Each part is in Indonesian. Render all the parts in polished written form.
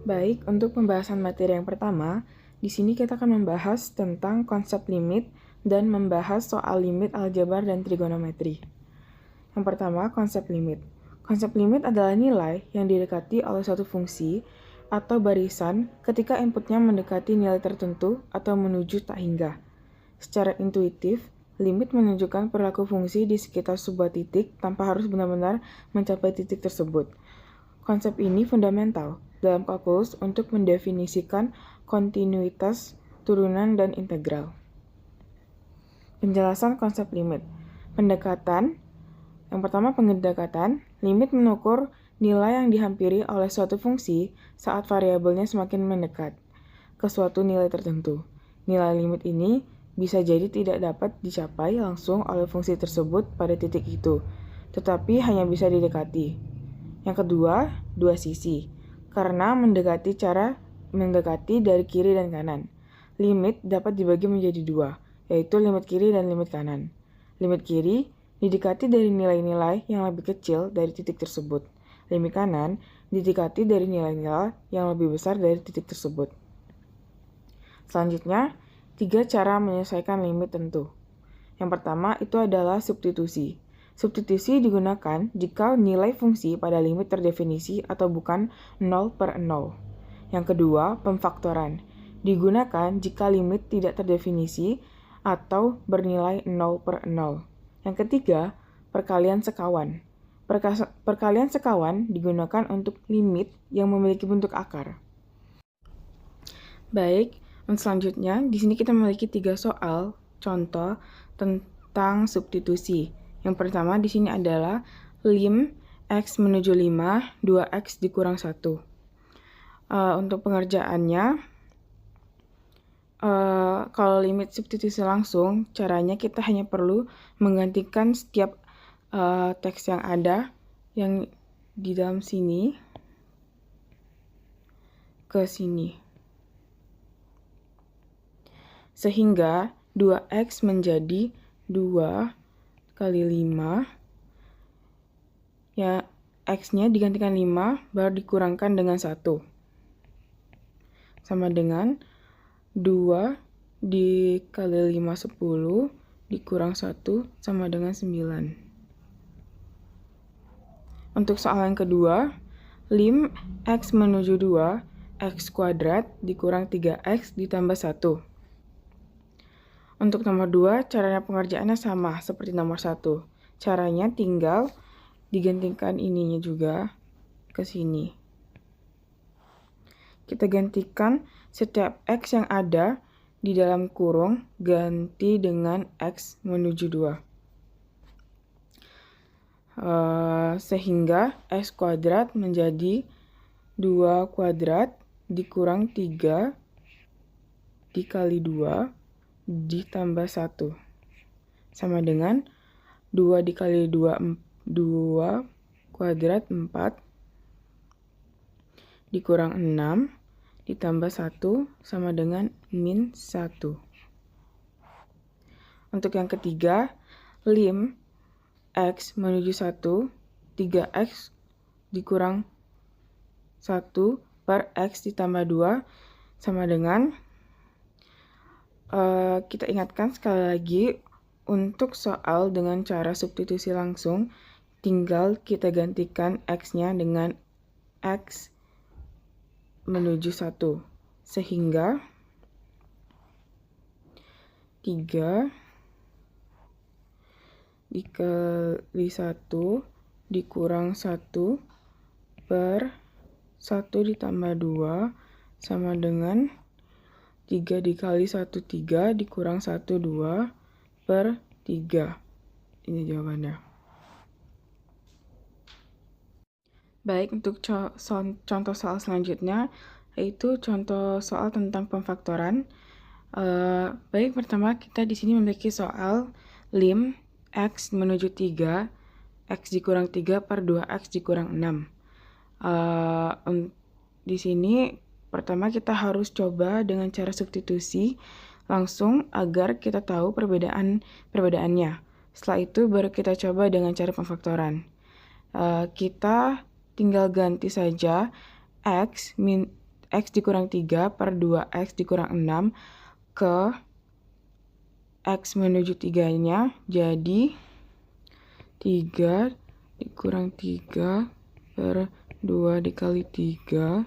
Baik, untuk pembahasan materi yang pertama, di sini kita akan membahas tentang konsep limit dan membahas soal limit aljabar dan trigonometri. Yang pertama, konsep limit. Konsep limit adalah nilai yang didekati oleh suatu fungsi atau barisan ketika inputnya mendekati nilai tertentu atau menuju tak hingga. Secara intuitif, limit menunjukkan perilaku fungsi di sekitar sebuah titik tanpa harus benar-benar mencapai titik tersebut. Konsep ini fundamental dalam kalkulus untuk mendefinisikan kontinuitas, turunan, dan integral. Penjelasan konsep limit. Pendekatan. Yang pertama, pendekatan. Limit mengukur nilai yang dihampiri oleh suatu fungsi saat variabelnya semakin mendekat ke suatu nilai tertentu. Nilai limit ini bisa jadi tidak dapat dicapai langsung oleh fungsi tersebut pada titik itu, tetapi hanya bisa didekati. Yang kedua, dua sisi. Karena mendekati dari kiri dan kanan. Limit dapat dibagi menjadi dua, yaitu limit kiri dan limit kanan. Limit kiri didekati dari nilai-nilai yang lebih kecil dari titik tersebut. Limit kanan didekati dari nilai-nilai yang lebih besar dari titik tersebut. Selanjutnya, 3 cara menyelesaikan limit tentu. Yang pertama itu adalah substitusi. Substitusi digunakan jika nilai fungsi pada limit terdefinisi atau bukan 0 per 0. Yang kedua, pemfaktoran. Digunakan jika limit tidak terdefinisi atau bernilai 0 per 0. Yang ketiga, perkalian sekawan. Perkalian sekawan digunakan untuk limit yang memiliki bentuk akar. Baik, selanjutnya di sini kita memiliki 3 soal contoh tentang substitusi. Yang pertama di sini adalah lim x menuju 5, 2x dikurang 1. Untuk pengerjaannya, kalau limit substitusi langsung, caranya kita hanya perlu menggantikan setiap teks yang ada yang di dalam sini ke sini. Sehingga 2x menjadi 2 kali 5, ya x-nya digantikan 5, baru dikurangkan dengan 1. Sama dengan 2 dikali 5, 10, dikurang 1, sama dengan 9. Untuk soal yang kedua, lim x menuju 2, x kuadrat dikurang 3x ditambah 1. Untuk nomor 2, caranya pengerjaannya sama seperti nomor 1. Caranya tinggal digantikan ininya juga ke sini. Kita gantikan setiap x yang ada di dalam kurung ganti dengan x menuju 2. Sehingga x kuadrat menjadi 2 kuadrat dikurang 3 dikali 2 ditambah 1 sama dengan 2 dikali 2 kuadrat 4 dikurang 6 ditambah 1 sama dengan min 1. Untuk yang ketiga, lim x menuju 1, 3x dikurang 1 per x ditambah 2 sama dengan kita ingatkan sekali lagi, untuk soal dengan cara substitusi langsung, tinggal kita gantikan x-nya dengan x menuju 1. Sehingga 3 dikali 1 dikurang 1 per 1 ditambah 2 sama dengan 3 dikali 1, 3 dikurang 1, 2 per 3. Ini jawabannya. Baik, untuk contoh soal selanjutnya, yaitu contoh soal tentang pemfaktoran. Baik, pertama kita di sini memiliki soal lim x menuju 3, x dikurang 3 per 2x dikurang 6. Di sini pertama kita harus coba dengan cara substitusi langsung agar kita tahu perbedaannya. Setelah itu baru kita coba dengan cara pemfaktoran. Kita tinggal ganti saja X dikurang 3 per 2X dikurang 6 ke X menuju 3-nya, jadi 3 dikurang 3 per 2 dikali 3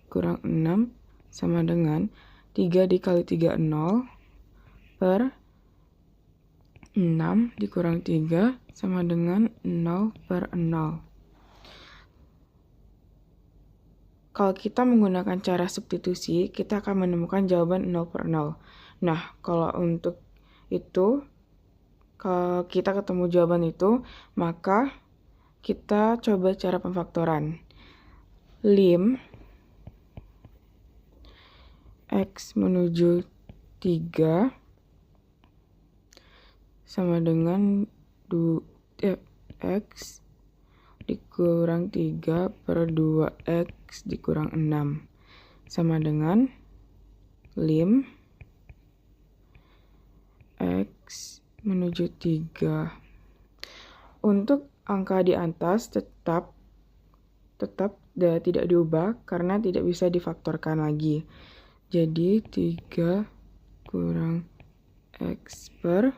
kurang 6 sama dengan 3 dikali 3, 0 per 6 dikurang 3 sama dengan 0 per 0. Kalau kita menggunakan cara substitusi, kita akan menemukan jawaban 0 per 0. Nah, kalau untuk itu, kalau kita ketemu jawaban itu, maka kita coba cara pemfaktoran. Lim X menuju 3 sama dengan X dikurang 3 per 2X dikurang 6 sama dengan lim X menuju 3. Untuk angka di atas tetap tidak diubah karena tidak bisa difaktorkan lagi. Jadi 3 kurang X per.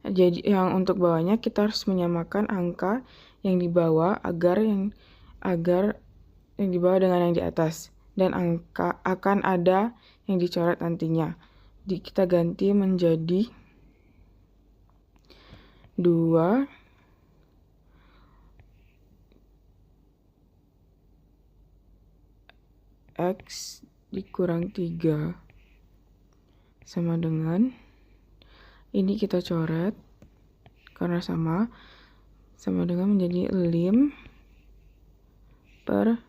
Jadi yang untuk bawahnya kita harus menyamakan angka yang di bawah agar yang di bawah dengan yang di atas. Dan angka akan ada yang dicoret nantinya. Kita ganti menjadi 2 X dikurang 3 sama dengan, ini kita coret karena sama dengan menjadi lim per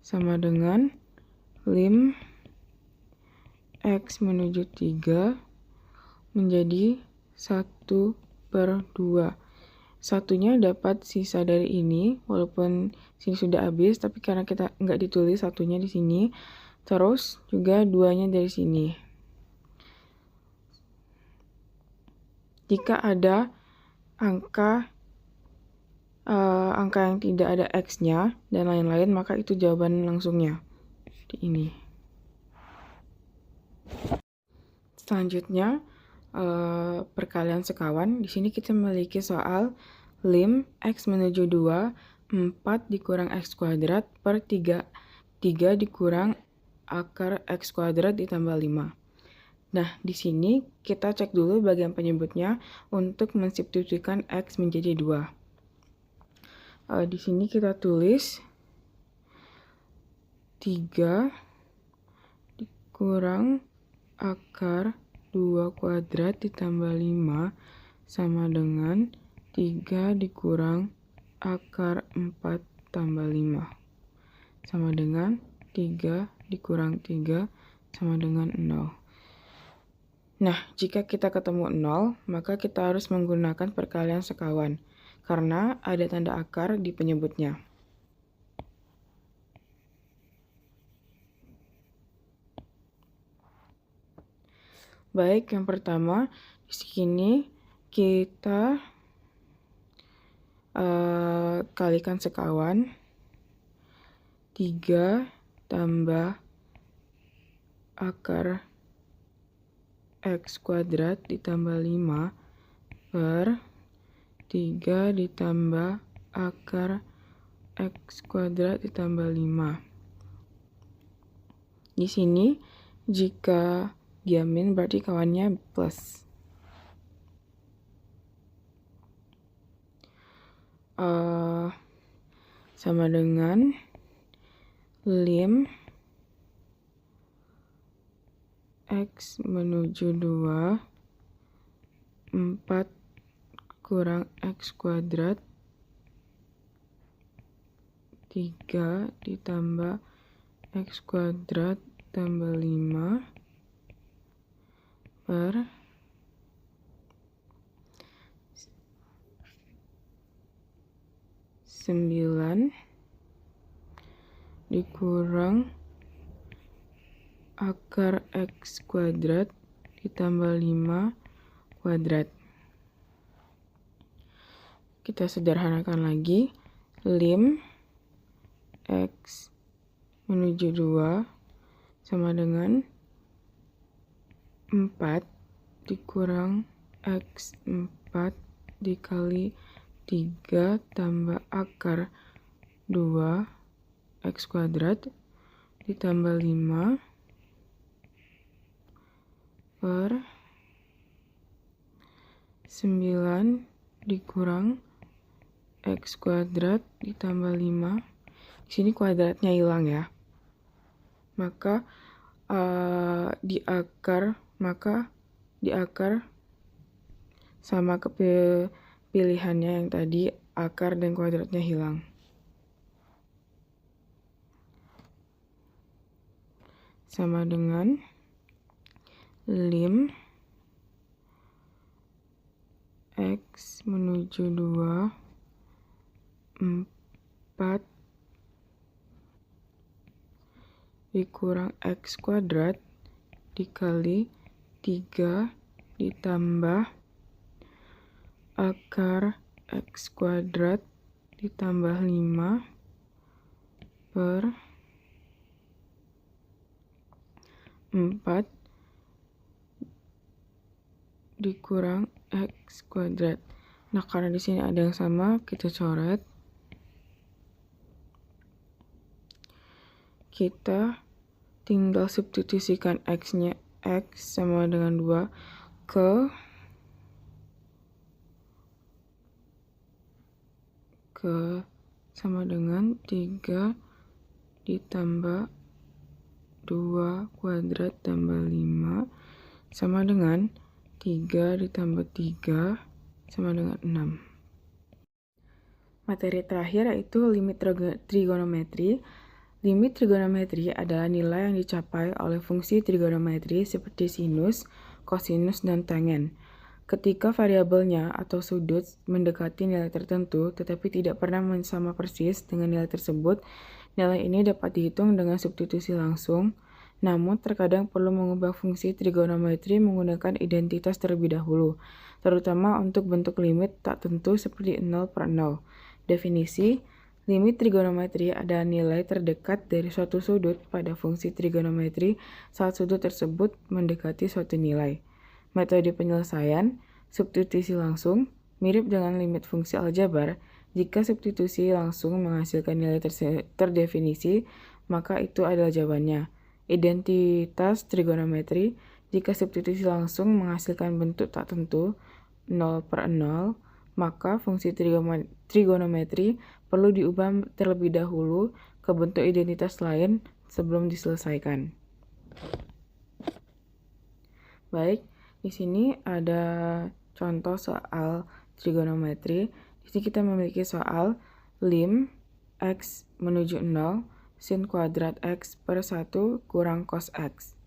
sama dengan lim X menuju 3 menjadi 1 per 2. Satunya dapat sisa dari ini, walaupun sini sudah habis, tapi karena kita nggak ditulis satunya di sini, terus juga 2-nya dari sini. Jika ada angka yang tidak ada X-nya dan lain-lain, maka itu jawaban langsungnya. Seperti ini. Selanjutnya, perkalian sekawan. Di sini kita memiliki soal lim X menuju 2, 4 dikurang X kuadrat per 3 dikurang akar X kuadrat ditambah 5. Nah, di sini kita cek dulu bagian penyebutnya untuk mensubstitusikan X menjadi 2. Di sini kita tulis 3 dikurang akar 2 kuadrat ditambah 5 sama dengan 3 dikurang akar 4 tambah 5 sama dengan 3 dikurang 3 sama dengan 0. Nah, jika kita ketemu 0, maka kita harus menggunakan perkalian sekawan karena ada tanda akar di penyebutnya. Baik, yang pertama di sini kita kalikan sekawan 3 tambah akar X kuadrat ditambah 5 per 3 ditambah akar X kuadrat ditambah 5. Di sini jika dia min berarti kawannya plus. Sama dengan lim X menuju 2, 4 kurang X kuadrat 3 ditambah X kuadrat tambah 5 per 9 dikurang akar X kuadrat ditambah 5 kuadrat. Kita sederhanakan lagi. Lim X menuju 2 sama dengan 4 dikurang X 4 dikali 3 tambah akar 2 X kuadrat ditambah 5 per 9 dikurang X kuadrat ditambah 5. Di sini kuadratnya hilang ya. Maka di akar sama pilihannya yang tadi, akar dan kuadratnya hilang. Sama dengan lim X menuju 2 4 dikurang X kuadrat dikali 3 ditambah akar X kuadrat ditambah 5 per 4 dikurang X kuadrat. Nah, karena di sini ada yang sama, kita coret. Kita tinggal substitusikan X-nya, X sama dengan 2 ke sama dengan 3 ditambah 2 kuadrat tambah 5 sama dengan 3 ditambah 3 sama dengan 6. Materi terakhir yaitu limit trigonometri. Limit trigonometri adalah nilai yang dicapai oleh fungsi trigonometri seperti sinus, kosinus, dan tangen. Ketika variabelnya atau sudut mendekati nilai tertentu tetapi tidak pernah sama persis dengan nilai tersebut, nilai ini dapat dihitung dengan substitusi langsung. Namun, terkadang perlu mengubah fungsi trigonometri menggunakan identitas terlebih dahulu, terutama untuk bentuk limit tak tentu seperti 0 per 0. Definisi, limit trigonometri adalah nilai terdekat dari suatu sudut pada fungsi trigonometri saat sudut tersebut mendekati suatu nilai. Metode penyelesaian, substitusi langsung, mirip dengan limit fungsi aljabar. Jika substitusi langsung menghasilkan nilai terdefinisi, maka itu adalah jawabannya. Identitas trigonometri, jika substitusi langsung menghasilkan bentuk tak tentu 0 per 0, maka fungsi trigonometri perlu diubah terlebih dahulu ke bentuk identitas lain sebelum diselesaikan. Baik, di sini ada contoh soal trigonometri. Di sini kita memiliki soal lim X menuju 0 sin kuadrat X per 1 kurang cos X.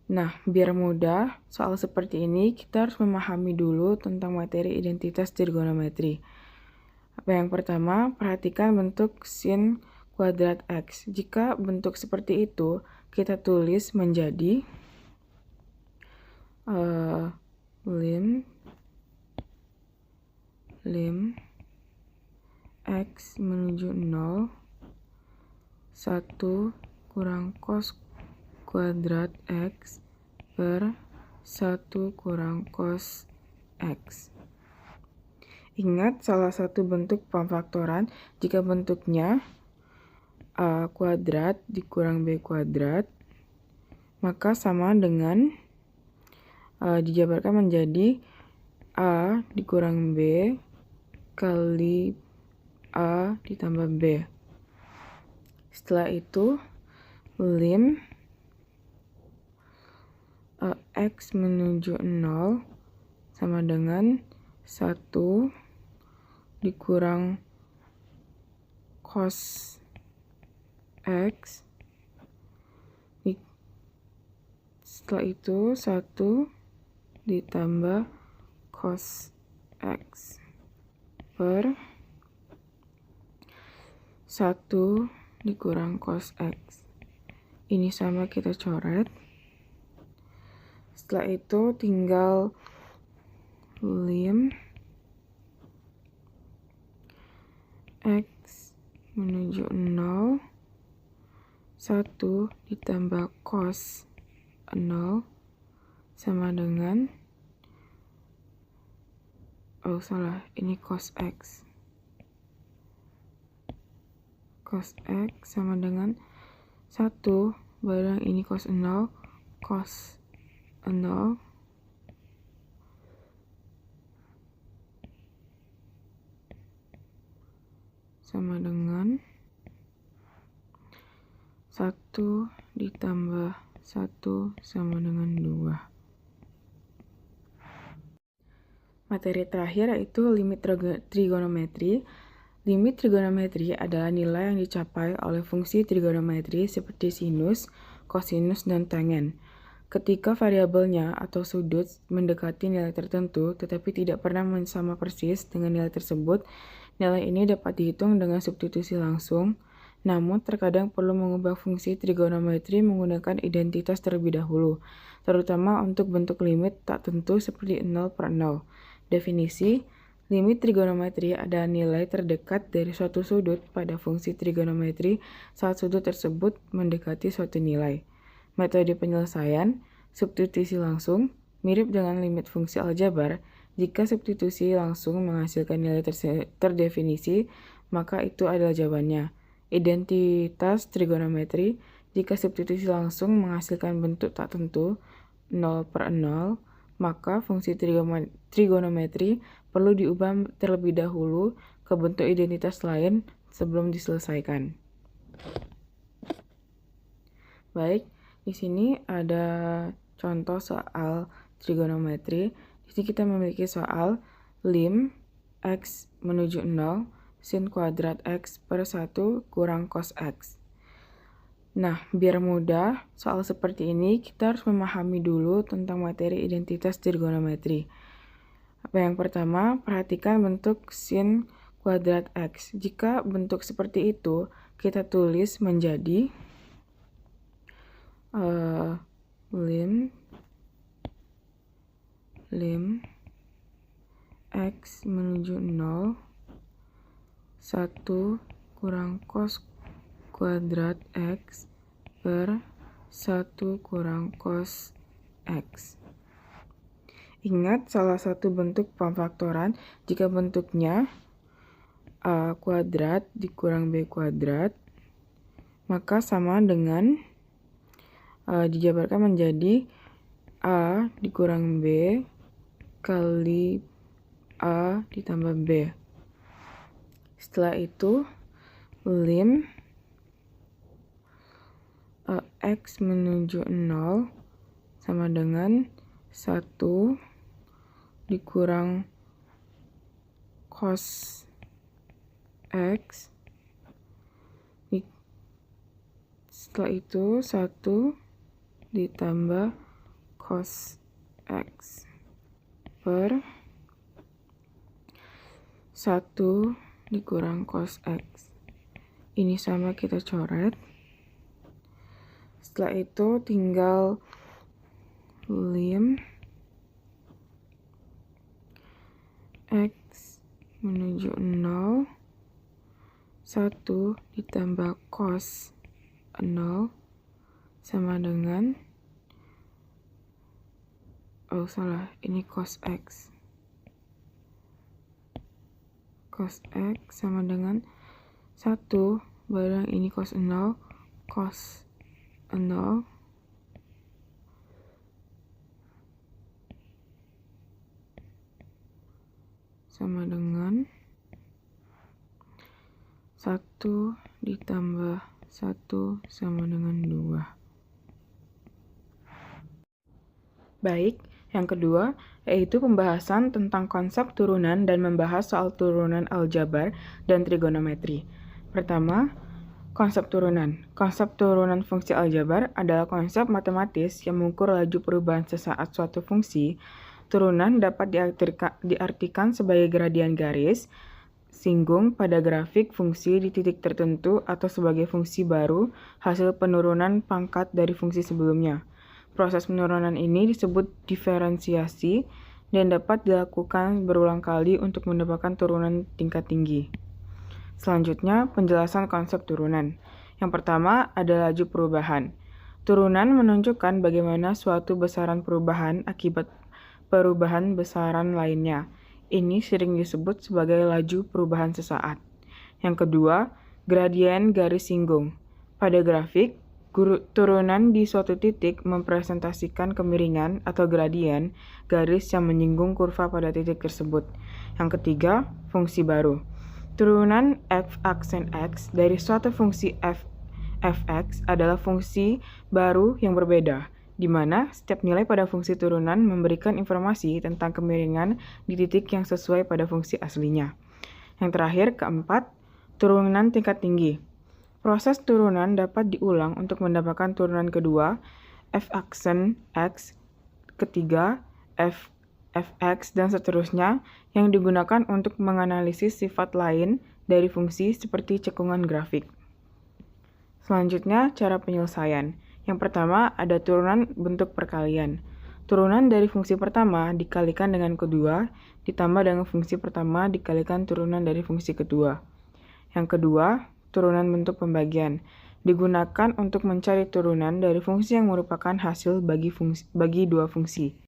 Nah, biar mudah, soal seperti ini kita harus memahami dulu tentang materi identitas trigonometri. Yang pertama, perhatikan bentuk sin kuadrat X. Jika bentuk seperti itu, kita tulis menjadi lim X menuju 0 1 kurang cos kuadrat X per 1 kurang cos X. Ingat salah satu bentuk pemfaktoran jika bentuknya A kuadrat dikurang B kuadrat, maka sama dengan dijabarkan menjadi A dikurang B kali A ditambah B. Setelah itu, lim X menuju 0 sama dengan 1 dikurang cos X. Setelah itu, 1 ditambah cos X per 1 dikurang cos X. Ini sama kita coret. Setelah itu tinggal lim X menuju 0, 1 ditambah cos 0 sama dengan, ini cos X. Cos X sama dengan 1 barang ini cos 0, cos 0 sama dengan 1 ditambah 1 sama dengan 2. Materi terakhir yaitu limit trigonometri. Limit trigonometri adalah nilai yang dicapai oleh fungsi trigonometri seperti sinus, kosinus, dan tangen. Ketika variabelnya atau sudut mendekati nilai tertentu tetapi tidak pernah sama persis dengan nilai tersebut, nilai ini dapat dihitung dengan substitusi langsung. Namun terkadang perlu mengubah fungsi trigonometri menggunakan identitas terlebih dahulu, terutama untuk bentuk limit tak tentu seperti 0/0. Definisi: limit trigonometri adalah nilai terdekat dari suatu sudut pada fungsi trigonometri saat sudut tersebut mendekati suatu nilai. Metode penyelesaian: substitusi langsung, mirip dengan limit fungsi aljabar. Jika substitusi langsung menghasilkan nilai terdefinisi, maka itu adalah jawabannya. Identitas trigonometri: jika substitusi langsung menghasilkan bentuk tak tentu 0/0, maka fungsi trigonometri perlu diubah terlebih dahulu ke bentuk identitas lain sebelum diselesaikan. Baik, di sini ada contoh soal trigonometri. Di sini kita memiliki soal lim X menuju 0 sin kuadrat X per 1 kurang cos X. Nah, biar mudah, soal seperti ini kita harus memahami dulu tentang materi identitas trigonometri. Yang pertama, perhatikan bentuk sin kuadrat X. Jika bentuk seperti itu, kita tulis menjadi lim X menuju 0, 1 kurang cos kuadrat X per 1 kurang cos X. Ingat salah satu bentuk pemfaktoran jika bentuknya A kuadrat dikurang B kuadrat, maka sama dengan dijabarkan menjadi A dikurang B kali A ditambah B. Setelah itu lim X menuju 0 sama dengan 1 dikurang cos X. Setelah itu 1 ditambah cos X per 1 dikurang cos X. Ini sama kita coret. Setelah itu tinggal lim X menuju 0, 1 ditambah cos 0 sama dengan, ini cos X. Cos X sama dengan 1 barang ini cos 0, cos 0 sama dengan 1 ditambah 1 sama dengan 2. Baik, yang kedua yaitu pembahasan tentang konsep turunan dan membahas soal turunan aljabar dan trigonometri. Pertama, konsep turunan. Konsep turunan fungsi aljabar adalah konsep matematis yang mengukur laju perubahan sesaat suatu fungsi. Turunan dapat diartikan sebagai gradian garis singgung pada grafik fungsi di titik tertentu atau sebagai fungsi baru hasil penurunan pangkat dari fungsi sebelumnya. Proses penurunan ini disebut diferensiasi dan dapat dilakukan berulang kali untuk mendapatkan turunan tingkat tinggi. Selanjutnya, penjelasan konsep turunan. Yang pertama ada laju perubahan. Turunan menunjukkan bagaimana suatu besaran perubahan akibat perubahan besaran lainnya. Ini sering disebut sebagai laju perubahan sesaat. Yang kedua, gradien garis singgung. Pada grafik, turunan di suatu titik mempresentasikan kemiringan atau gradien garis yang menyinggung kurva pada titik tersebut. Yang ketiga, fungsi baru. Turunan f aksen x dari suatu fungsi fx adalah fungsi baru yang berbeda, di mana setiap nilai pada fungsi turunan memberikan informasi tentang kemiringan di titik yang sesuai pada fungsi aslinya. Yang terakhir, keempat, turunan tingkat tinggi. Proses turunan dapat diulang untuk mendapatkan turunan kedua, f aksen x, ketiga, fx, dan seterusnya, yang digunakan untuk menganalisis sifat lain dari fungsi seperti cekungan grafik. Selanjutnya, cara penyelesaian. Yang pertama, ada turunan bentuk perkalian. Turunan dari fungsi pertama dikalikan dengan kedua, ditambah dengan fungsi pertama dikalikan turunan dari fungsi kedua. Yang kedua, turunan bentuk pembagian. Digunakan untuk mencari turunan dari fungsi yang merupakan hasil bagi dua fungsi.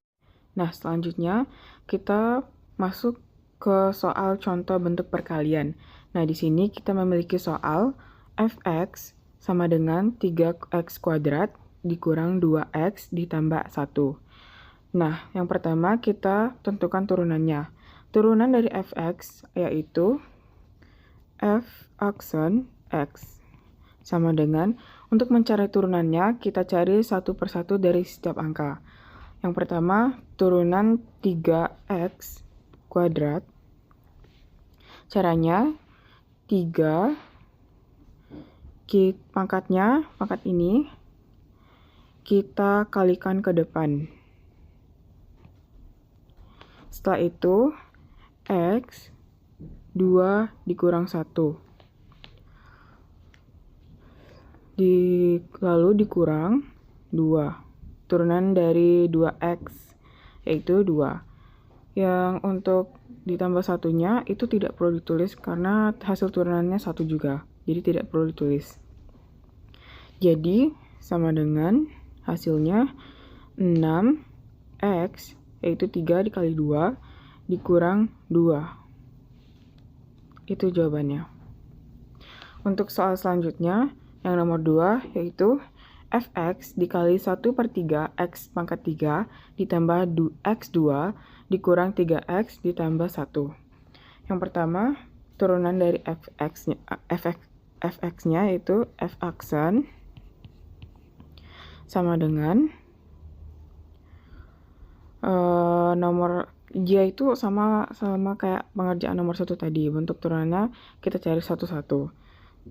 Nah, selanjutnya kita masuk ke soal contoh bentuk perkalian. Nah, di sini kita memiliki soal fx sama dengan 3x kuadrat dikurang 2x ditambah 1. Nah, yang pertama kita tentukan turunannya. Turunan dari fx yaitu f aksen x sama dengan, untuk mencari turunannya kita cari satu persatu dari setiap angka. Yang pertama, turunan 3x kuadrat. Caranya 3 pangkat ini kita kalikan ke depan. Setelah itu x 2 dikurang 1 lalu dikurang 2. Turunan dari 2x yaitu 2. Yang untuk ditambah satunya itu tidak perlu ditulis karena hasil turunannya 1 juga. Jadi tidak perlu ditulis. Jadi sama dengan hasilnya 6x yaitu 3 dikali 2 dikurang 2. Itu jawabannya. Untuk soal selanjutnya yang nomor 2 yaitu fx dikali 1/3 x pangkat 3 ditambah x2 dikurang 3x ditambah 1. Yang pertama, turunan dari fx-nya yaitu f aksen sama dengan nomor J itu sama kayak pengerjaan nomor 1 tadi. Bentuk turunannya kita cari satu-satu.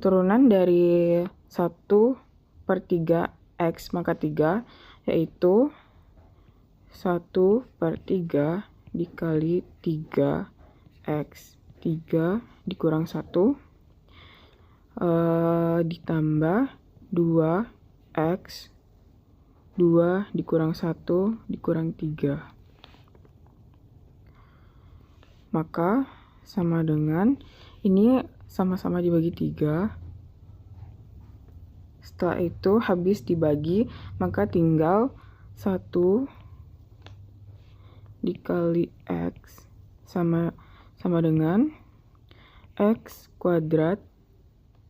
Turunan dari 1/3 x pangkat 3 yaitu 1/3 dikali 3x 3 dikurang 1 ditambah 2x 2 dikurang 1 dikurang 3. Maka sama dengan ini sama-sama dibagi 3. Setelah itu habis dibagi maka tinggal 1 dikali x sama dengan x kuadrat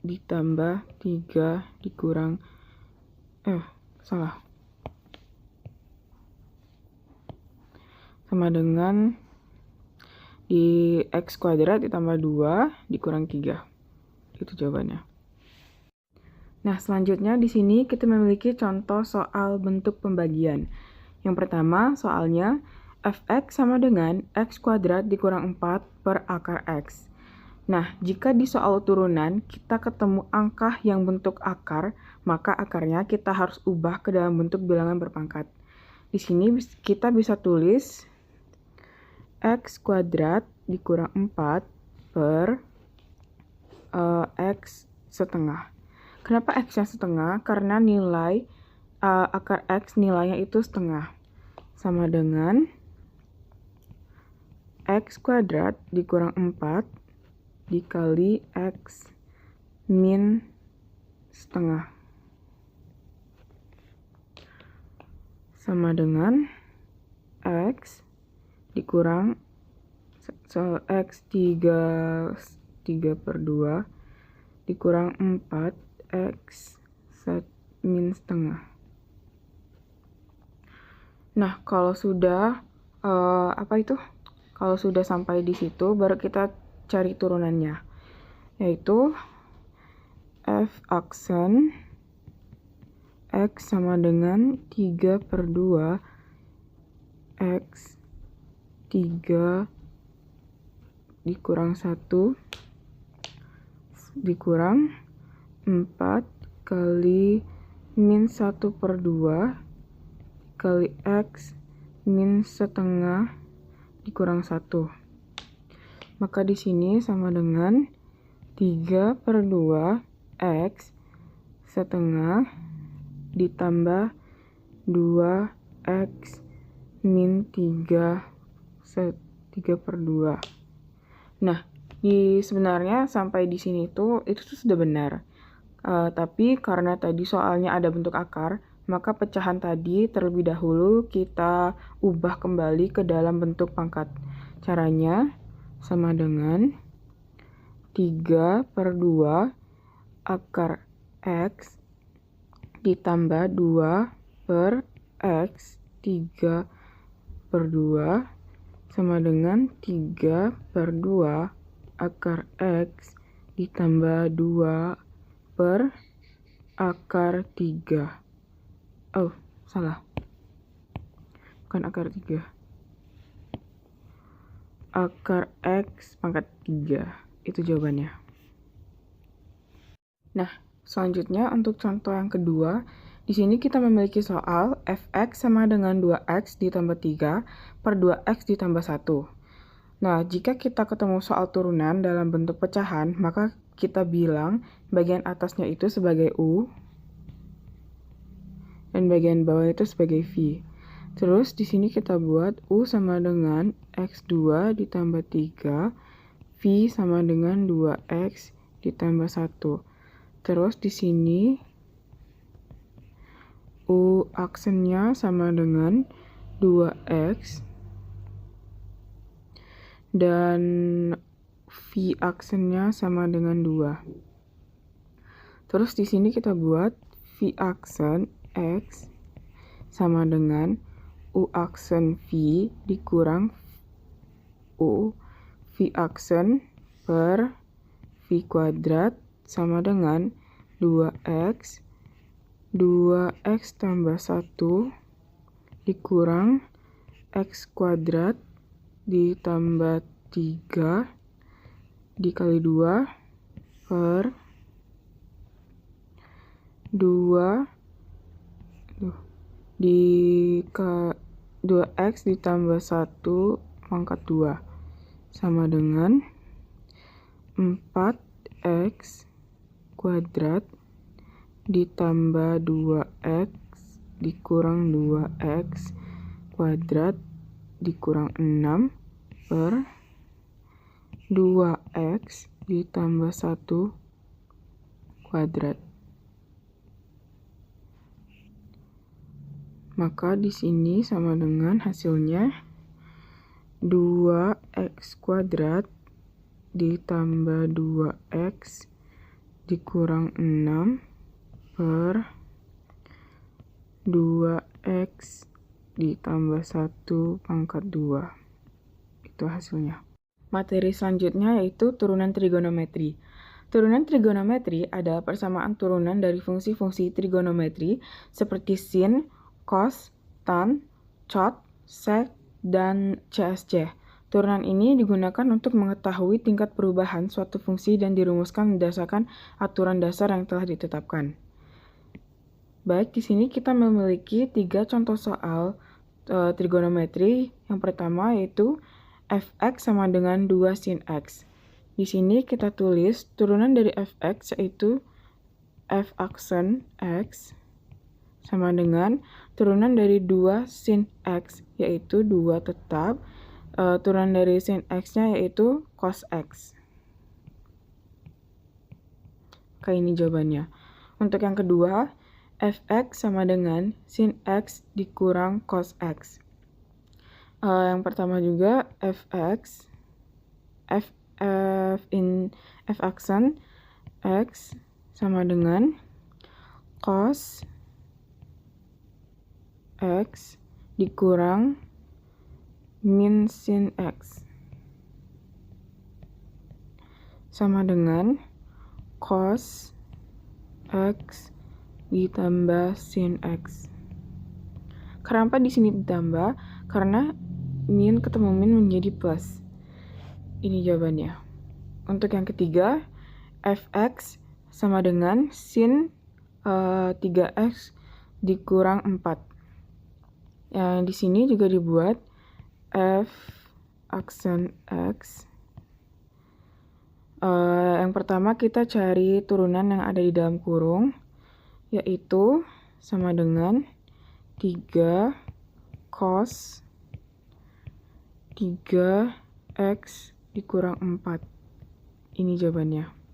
ditambah 3 dikurang sama dengan di x kuadrat ditambah 2 dikurang 3. Itu jawabannya. Nah, selanjutnya di sini kita memiliki contoh soal bentuk pembagian. Yang pertama, soalnya fx sama dengan x kuadrat dikurang 4/akar x. Nah, jika di soal turunan kita ketemu angka yang bentuk akar, maka akarnya kita harus ubah ke dalam bentuk bilangan berpangkat. Di sini kita bisa tulis x kuadrat dikurang 4 X setengah. Kenapa X-nya setengah? Karena nilai akar X nilainya itu setengah. Sama dengan X kuadrat dikurang 4 dikali X min setengah. Sama dengan X dikurang X 3/2 dikurang 4 X min setengah. Nah, kalau sudah kalau sudah sampai di situ, baru kita cari turunannya, yaitu F aksen X sama dengan 3/2 X 3 dikurang 1 dikurang 4 kali min 1/2 kali X min setengah dikurang 1. Maka di sini sama dengan 3/2 X setengah ditambah 2X min 3/2. Nah, sebenarnya sampai di sini itu sudah benar. Tapi karena tadi soalnya ada bentuk akar, maka pecahan tadi terlebih dahulu kita ubah kembali ke dalam bentuk pangkat. Caranya sama dengan 3/2 akar X ditambah 2/X 3/2 sama dengan 3/2 akar X ditambah 2/akar 3. Oh, salah. Bukan akar 3. Akar X pangkat 3. Itu jawabannya. Nah, selanjutnya untuk contoh yang kedua, di sini kita memiliki soal fx sama dengan 2x ditambah 3 per 2x ditambah 1. Nah, jika kita ketemu soal turunan dalam bentuk pecahan, maka kita bilang bagian atasnya itu sebagai U dan bagian bawah itu sebagai V. Terus di sini kita buat U sama dengan X2 ditambah 3, V sama dengan 2X ditambah 1. Terus di sini U aksennya sama dengan 2X dan V aksennya sama dengan 2. Terus di sini kita buat V aksen X sama dengan U aksen V dikurang U V aksen per V kuadrat sama dengan 2X 2X tambah 1 dikurang X kuadrat ditambah 3 dikali 2 per 2 2X ditambah 1 pangkat 2 sama dengan 4X kuadrat ditambah 2X dikurang 2X kuadrat dikurang 6 per 2X ditambah 1 kuadrat. Maka di sini sama dengan hasilnya 2X kuadrat ditambah 2X dikurang 6 per 2X ditambah 1 pangkat 2. Itu hasilnya. Materi selanjutnya yaitu turunan trigonometri. Turunan trigonometri adalah persamaan turunan dari fungsi-fungsi trigonometri seperti sin, cos, tan, cot, sec, dan CSC. Turunan ini digunakan untuk mengetahui tingkat perubahan suatu fungsi dan dirumuskan berdasarkan aturan dasar yang telah ditetapkan. Baik, di sini kita memiliki 3 contoh soal trigonometri. Yang pertama yaitu fx sama dengan 2 sin x. Di sini kita tulis turunan dari fx yaitu f aksen x sama dengan turunan dari 2 sin x yaitu 2 tetap, turunan dari sin x-nya yaitu cos x. Kayak ini jawabannya. Untuk yang kedua, fx sama dengan sin x dikurang cos x. Yang pertama juga fx, f aksen x sama dengan cos x dikurang min sin x sama dengan cos x ditambah sin x. Kenapa di sini ditambah? Karena min ketemu min menjadi plus. Ini jawabannya. Untuk yang ketiga, fx sama dengan sin 3x dikurang 4. Yang di sini juga dibuat f aksen x. Yang pertama kita cari turunan yang ada di dalam kurung, yaitu sama dengan 3 cos 3x dikurang 4. Ini jawabannya.